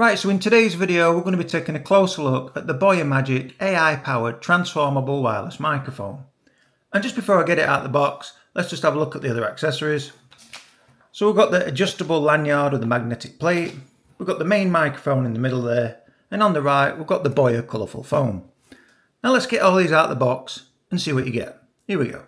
Right, so in today's video we're going to be taking a closer look at the Boya Magic AI-powered transformable wireless microphone. And just before I get it out of the box, let's just have a look at the other accessories. So we've got the adjustable lanyard with the magnetic plate, we've got the main microphone in the middle there, and on the right we've got the Boya colourful foam. Now let's get all these out of the box and see what you get. Here we go.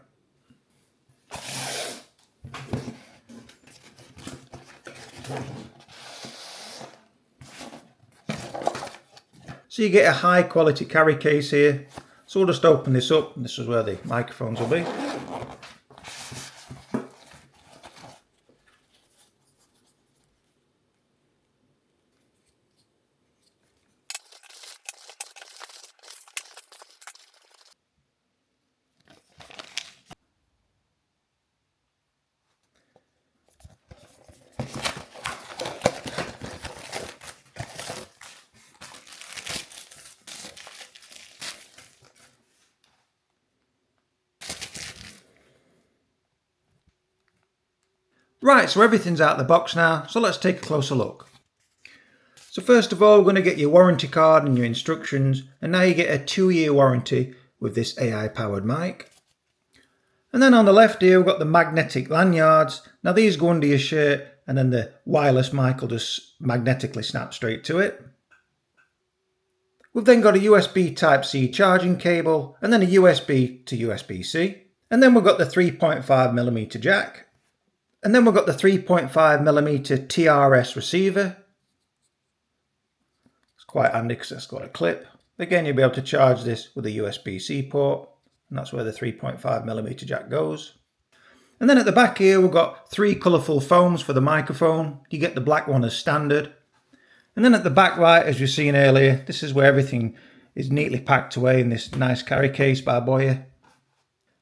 So you get a high quality carry case here. So we'll just open this up, and this is where the microphones will be. Right, so everything's out of the box now, so let's take a closer look. So first of all, we're going to get your warranty card and your instructions, and now you get a 2-year warranty with this AI powered mic. And then on the left here, we've got the magnetic lanyards. Now these go under your shirt, and then the wireless mic will just magnetically snap straight to it. We've then got a USB Type-C charging cable, and then a USB to USB-C. And then we've got the 3.5mm jack. And then we've got the 3.5mm TRS receiver. It's quite handy because it's got a clip. Again, you'll be able to charge this with a USB-C port, and that's where the 3.5mm jack goes. And then at the back here, we've got 3 colourful foams for the microphone. You get the black one as standard. And then at the back right, as you've seen earlier, this is where everything is neatly packed away in this nice carry case by Boya.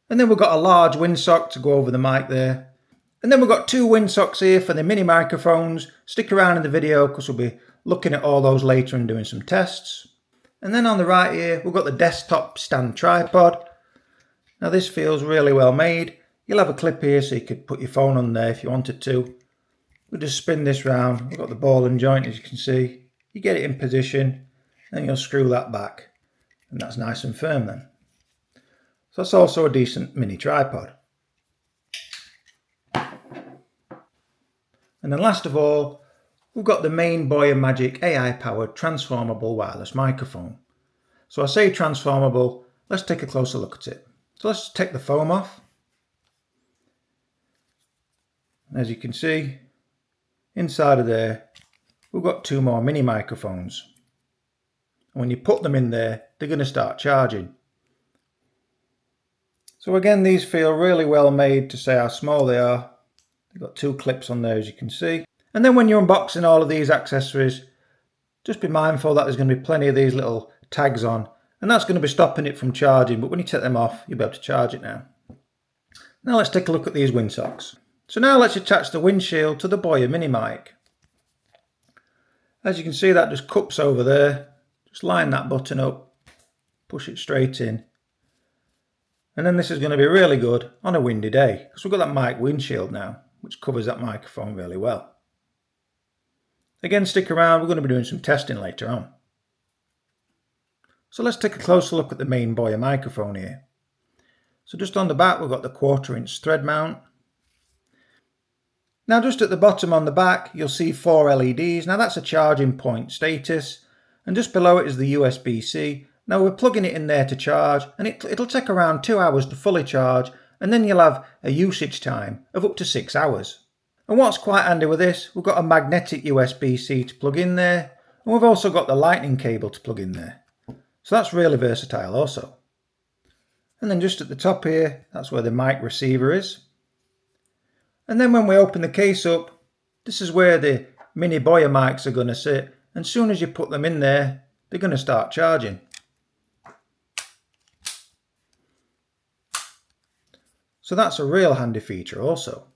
And then we've got a large windsock to go over the mic there. And then we've got 2 windsocks here for the mini microphones. Stick around in the video because we'll be looking at all those later and doing some tests. And then on the right here, we've got the desktop stand tripod. Now this feels really well made. You'll have a clip here so you could put your phone on there if you wanted to. We'll just spin this round. We've got the ball and joint, as you can see. You get it in position, then you'll screw that back. And that's nice and firm then. So that's also a decent mini tripod. And then last of all, we've got the main Boya Magic AI-powered transformable wireless microphone. So I say transformable, let's take a closer look at it. So let's take the foam off. And as you can see, inside of there, we've got 2 more mini microphones. And when you put them in there, they're going to start charging. So again, these feel really well made to say how small they are. They've got 2 clips on there, as you can see. And then when you're unboxing all of these accessories, just be mindful that there's going to be plenty of these little tags on, and that's going to be stopping it from charging, but when you take them off, you'll be able to charge it now. Now let's take a look at these windsocks. So now let's attach the windshield to the Boya mini mic. As you can see, that just cups over there. Just line that button up, push it straight in. And then this is going to be really good on a windy day, because we've got that mic windshield now, which covers that microphone really well. Again, stick around, we're going to be doing some testing later on. So let's take a closer look at the main Boya microphone here. So just on the back, we've got the 1/4" thread mount. Now just at the bottom on the back, you'll see 4 LEDs. Now that's a charging point status, and just below it is the USB-C. Now we're plugging it in there to charge, and it'll take around 2 hours to fully charge, and then you'll have a usage time of up to 6 hours. And what's quite handy with this, we've got a magnetic USB-C to plug in there, and we've also got the lightning cable to plug in there. So that's really versatile also. And then just at the top here, that's where the mic receiver is. And then when we open the case up, this is where the mini Boya mics are going to sit, and as soon as you put them in there, they're going to start charging. So that's a real handy feature also.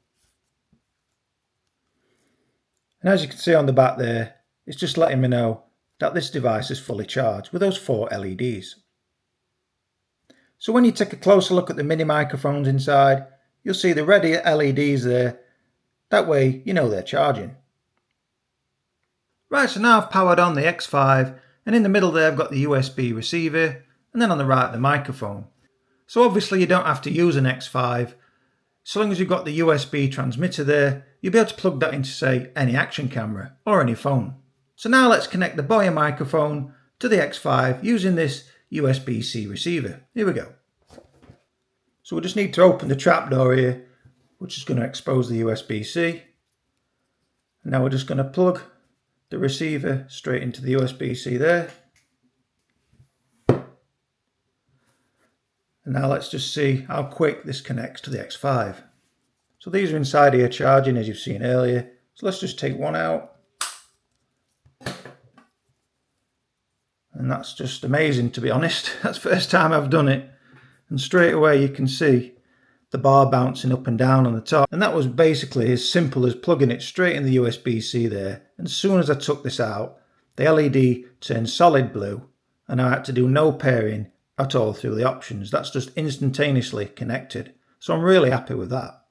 And as you can see on the back there, it's just letting me know that this device is fully charged with those 4 LEDs. So when you take a closer look at the mini microphones inside, you'll see the red LEDs there. That way you know they're charging. Right, so now I've powered on the X5, and in the middle there I've got the USB receiver, and then on the right the microphone. So obviously you don't have to use an X5. So long as you've got the USB transmitter there, you'll be able to plug that into, say, any action camera or any phone. So now let's connect the Boya microphone to the X5 using this USB-C receiver. Here we go. So we just need to open the trapdoor here, which is going to expose the USB-C. And now we're just going to plug the receiver straight into the USB-C there. And now let's just see how quick this connects to the X5. So these are inside here charging, as you've seen earlier. So let's just take one out. And that's just amazing, to be honest. That's the first time I've done it. And straight away you can see the bar bouncing up and down on the top. And that was basically as simple as plugging it straight in the USB-C there. And as soon as I took this out, the LED turned solid blue, and I had to do no pairing at all through the options. That's just instantaneously connected. So I'm really happy with that.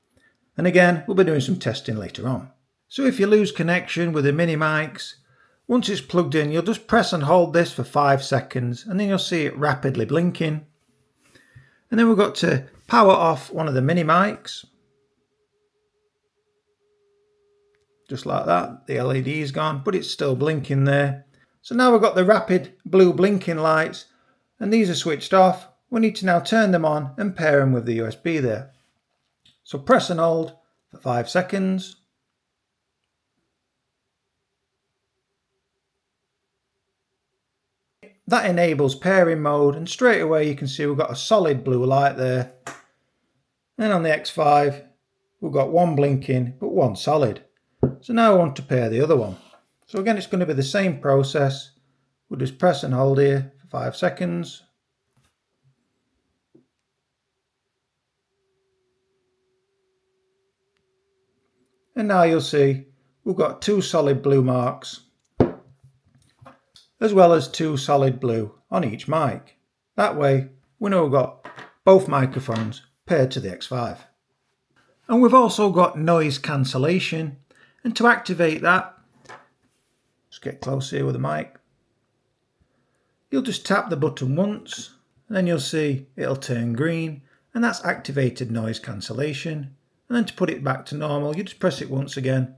And again, we'll be doing some testing later on. So if you lose connection with the mini mics, once it's plugged in, you'll just press and hold this for 5 seconds, and then you'll see it rapidly blinking. And then we've got to power off one of the mini mics. Just like that, the LED is gone, but it's still blinking there. So now we've got the rapid blue blinking lights, and these are switched off. We need to now turn them on and pair them with the USB there. So press and hold for 5 seconds. That enables pairing mode, and straight away you can see we've got a solid blue light there. And on the X5 we've got one blinking but one solid. So now I want to pair the other one. So again, it's going to be the same process. We'll just press and hold here for 5 seconds. And now you'll see we've got 2 solid blue marks, as well as 2 solid blue on each mic. That way we know we've got both microphones paired to the X5. And we've also got noise cancellation, and to activate that, just get close here with the mic. You'll just tap the button once, and then you'll see it'll turn green, and that's activated noise cancellation. And then to put it back to normal, you just press it once again,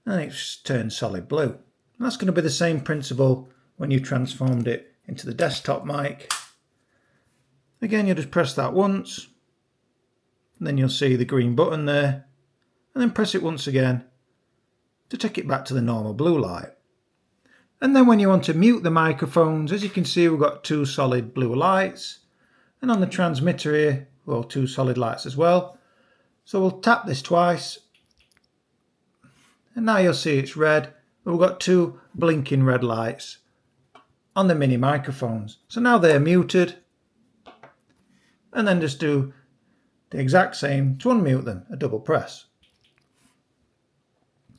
and it turns solid blue. And that's going to be the same principle when you transformed it into the desktop mic. Again, you just press that once, and then you'll see the green button there, and then press it once again to take it back to the normal blue light. And then when you want to mute the microphones, as you can see, we've got 2 solid blue lights, and on the transmitter here, well, 2 solid lights as well. So we'll tap this twice, and now you'll see it's red. We've got 2 blinking red lights on the mini microphones. So now they're muted, and then just do the exact same to unmute them, a double press.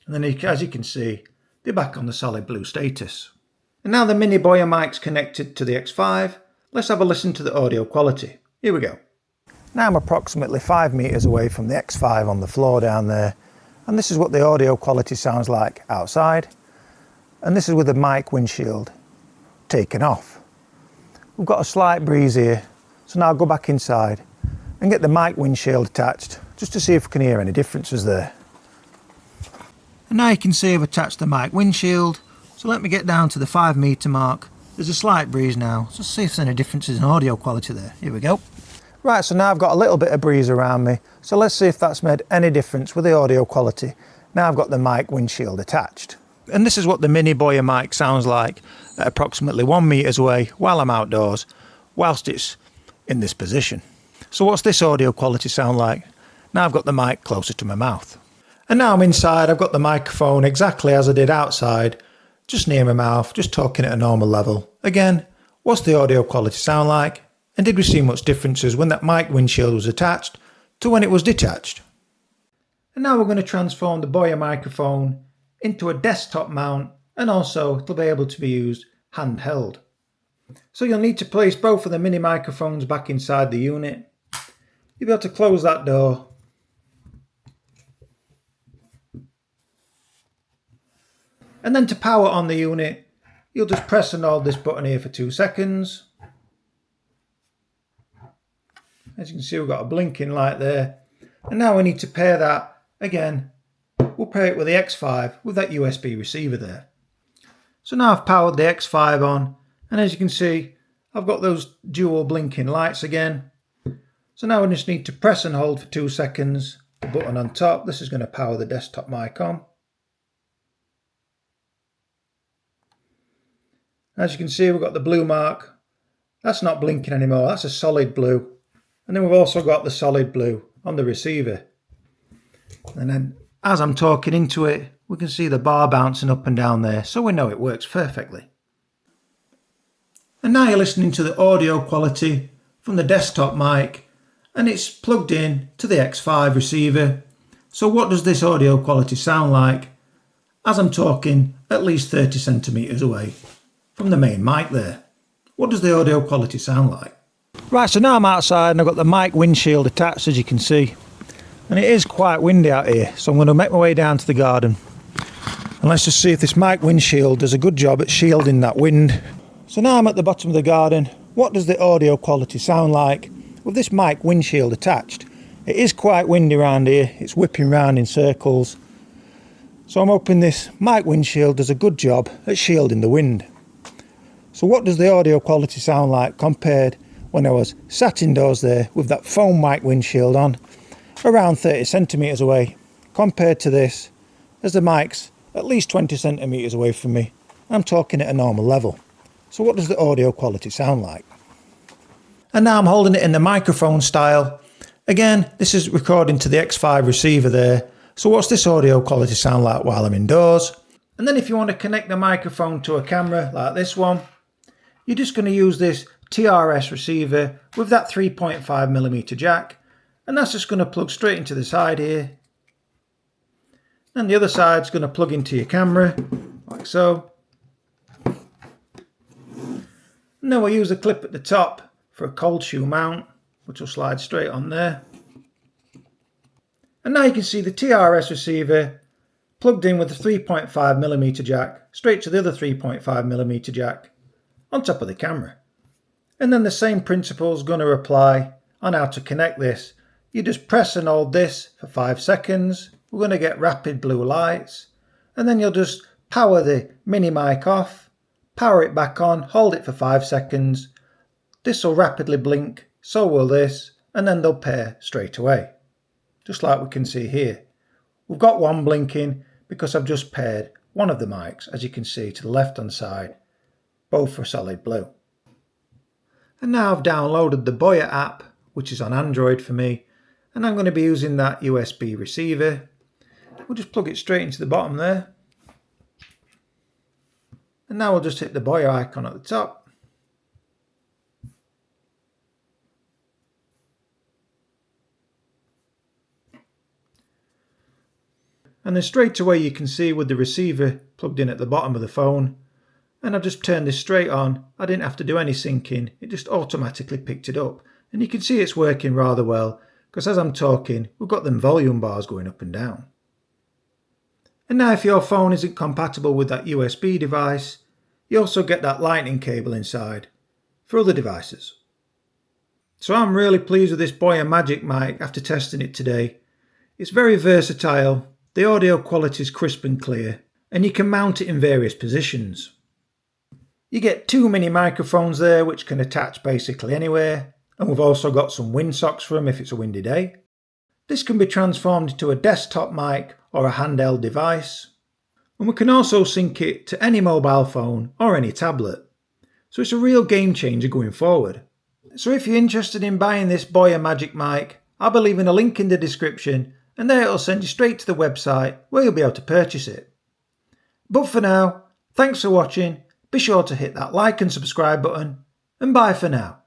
And then as you can see, they're back on the solid blue status. And now the mini Boya mic's connected to the X5. Let's have a listen to the audio quality. Here we go. Now I'm approximately 5 meters away from the X5 on the floor down there, and this is what the audio quality sounds like outside, and this is with the mic windshield taken off. We've got a slight breeze here, so now I'll go back inside and get the mic windshield attached just to see if we can hear any differences there. And now you can see I've attached the mic windshield, so let me get down to the 5 meter mark. There's a slight breeze now, so see if there's any differences in audio quality there. Here we go. Right, so now I've got a little bit of breeze around me, so let's see if that's made any difference with the audio quality. Now I've got the mic windshield attached. And this is what the mini Boya mic sounds like at approximately 1 meters away while I'm outdoors, whilst it's in this position. So what's this audio quality sound like? Now I've got the mic closer to my mouth. And now I'm inside, I've got the microphone exactly as I did outside, just near my mouth, just talking at a normal level. Again, what's the audio quality sound like? And did we see much differences when that mic windshield was attached to when it was detached? And now we're going to transform the Boya microphone into a desktop mount, and also it'll be able to be used handheld. So you'll need to place both of the mini microphones back inside the unit. You'll be able to close that door. And then to power on the unit, you'll just press and hold this button here for 2 seconds. As you can see, we've got a blinking light there. And now we need to pair that again. We'll pair it with the X5 with that USB receiver there. So now I've powered the X5 on, and as you can see, I've got those dual blinking lights again. So now we just need to press and hold for 2 seconds the button on top. This is going to power the desktop mic on. As you can see, we've got the blue mark. That's not blinking anymore, that's a solid blue. And then we've also got the solid blue on the receiver. And then as I'm talking into it, we can see the bar bouncing up and down there, so we know it works perfectly. And now you're listening to the audio quality from the desktop mic, and it's plugged in to the X5 receiver. So what does this audio quality sound like as I'm talking at least 30 centimeters away from the main mic there? What does the audio quality sound like? Right, so now I'm outside and I've got the mic windshield attached, as you can see. And it is quite windy out here, so I'm going to make my way down to the garden. And let's just see if this mic windshield does a good job at shielding that wind. So now I'm at the bottom of the garden. What does the audio quality sound like with this mic windshield attached? It is quite windy around here, it's whipping round in circles. So I'm hoping this mic windshield does a good job at shielding the wind. So what does the audio quality sound like compared when I was sat indoors there with that foam mic windshield on, around 30 centimeters away, compared to this, as the mic's at least 20 centimeters away from me. I'm talking at a normal level. So what does the audio quality sound like? And now I'm holding it in the microphone style. Again, this is recording to the X5 receiver there. So what's this audio quality sound like while I'm indoors? And then if you want to connect the microphone to a camera like this one, you're just going to use this TRS receiver with that 3.5mm jack, and that's just going to plug straight into the side here, and the other side's going to plug into your camera like so. And then we'll use a clip at the top for a cold shoe mount, which will slide straight on there. And now you can see the TRS receiver plugged in with the 3.5mm jack straight to the other 3.5mm jack on top of the camera. And then the same principle is going to apply on how to connect this. You just press and hold this for 5 seconds. We're going to get rapid blue lights. And then you'll just power the mini mic off, power it back on, hold it for 5 seconds. This will rapidly blink, so will this, and then they'll pair straight away. Just like we can see here. We've got one blinking because I've just paired one of the mics, as you can see to the left hand side. Both for solid blue. And now I've downloaded the Boya app, which is on Android for me, and I'm going to be using that USB receiver. We'll just plug it straight into the bottom there. And now we'll just hit the Boya icon at the top. And then straight away you can see with the receiver plugged in at the bottom of the phone, and I've just turned this straight on. I didn't have to do any syncing, it just automatically picked it up. And you can see it's working rather well, because as I'm talking, we've got them volume bars going up and down. And now if your phone isn't compatible with that USB device, you also get that lightning cable inside for other devices. So I'm really pleased with this Boya Magic mic after testing it today. It's very versatile, the audio quality is crisp and clear, and you can mount it in various positions. You get 2 mini microphones there which can attach basically anywhere, and we've also got some windsocks for them if it's a windy day. This can be transformed into a desktop mic or a handheld device, and we can also sync it to any mobile phone or any tablet. So it's a real game changer going forward. So if you're interested in buying this Boya Magic mic, I'll be leaving a link in the description, and there it'll send you straight to the website where you'll be able to purchase it. But for now, thanks for watching. Be sure to hit that like and subscribe button, and bye for now.